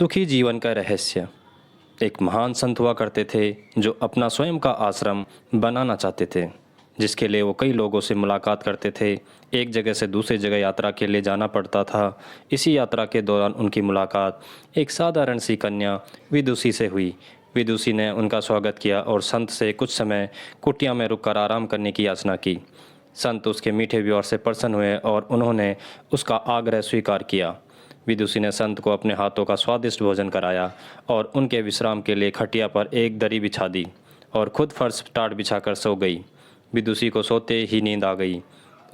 सुखी जीवन का रहस्य। एक महान संत हुआ करते थे जो अपना स्वयं का आश्रम बनाना चाहते थे, जिसके लिए वो कई लोगों से मुलाकात करते थे। एक जगह से दूसरी जगह यात्रा के लिए जाना पड़ता था। इसी यात्रा के दौरान उनकी मुलाकात एक साधारण सी कन्या विदुषी से हुई। विदुषी ने उनका स्वागत किया और संत से कुछ समय कुटिया में रुककर आराम करने की याचना की। संत उसके मीठे व्यवहार से प्रसन्न हुए और उन्होंने उसका आग्रह स्वीकार किया। विदुषी ने संत को अपने हाथों का स्वादिष्ट भोजन कराया और उनके विश्राम के लिए खटिया पर एक दरी बिछा दी और खुद फर्श टाट बिछाकर सो गई। विदुषी को सोते ही नींद आ गई।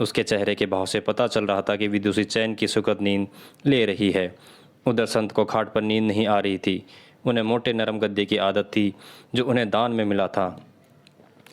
उसके चेहरे के भाव से पता चल रहा था कि विदुषी चैन की सुखद नींद ले रही है। उधर संत को खाट पर नींद नहीं आ रही थी। उन्हें मोटे नरम गद्दे की आदत थी जो उन्हें दान में मिला था।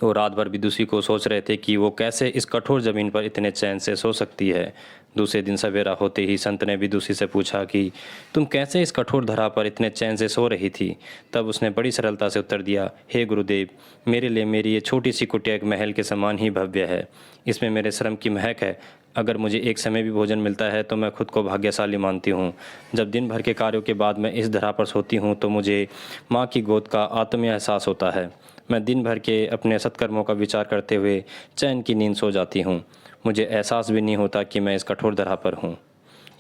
वो रात भर विदुषी को सोच रहे थे कि वो कैसे इस कठोर जमीन पर इतने चैन से सो सकती है। दूसरे दिन सवेरा होते ही संत ने विदुषी से पूछा कि तुम कैसे इस कठोर धरा पर इतने चैन से सो रही थी। तब उसने बड़ी सरलता से उत्तर दिया, हे गुरुदेव, मेरे लिए मेरी ये छोटी सी कुटिया एक महल के समान ही भव्य है। इसमें मेरे श्रम की महक है। अगर मुझे एक समय भी भोजन मिलता है तो मैं खुद को भाग्यशाली मानती हूँ। जब दिन भर के कार्यों के बाद मैं इस धरा पर सोती हूँ तो मुझे माँ की गोद का आत्मीय एहसास होता है। मैं दिन भर के अपने सत्कर्मों का विचार करते हुए चैन की नींद सो जाती हूँ। मुझे एहसास भी नहीं होता कि मैं इस कठोर धरा पर हूँ।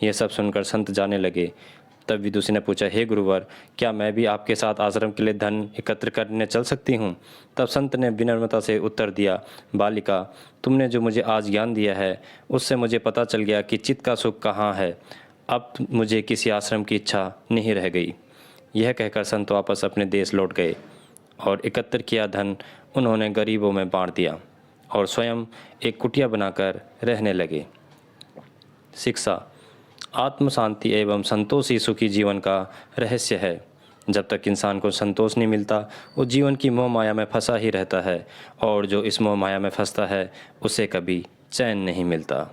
यह सब सुनकर संत जाने लगे। तब विदुषी ने पूछा, हे गुरुवर, क्या मैं भी आपके साथ आश्रम के लिए धन एकत्र करने चल सकती हूँ। तब संत ने विनम्रता से उत्तर दिया, बालिका, तुमने जो मुझे आज ज्ञान दिया है उससे मुझे पता चल गया कि चित्त का सुख कहाँ है। अब मुझे किसी आश्रम की इच्छा नहीं रह गई। यह कहकर संत वापस अपने देश लौट गए और एकत्र किया धन उन्होंने गरीबों में बांट दिया और स्वयं एक कुटिया बनाकर रहने लगे। शिक्षा। आत्म शांति एवं संतोष ही सुखी जीवन का रहस्य है। जब तक इंसान को संतोष नहीं मिलता वो जीवन की मोह माया में फंसा ही रहता है और जो इस मोह माया में फंसता है उसे कभी चैन नहीं मिलता।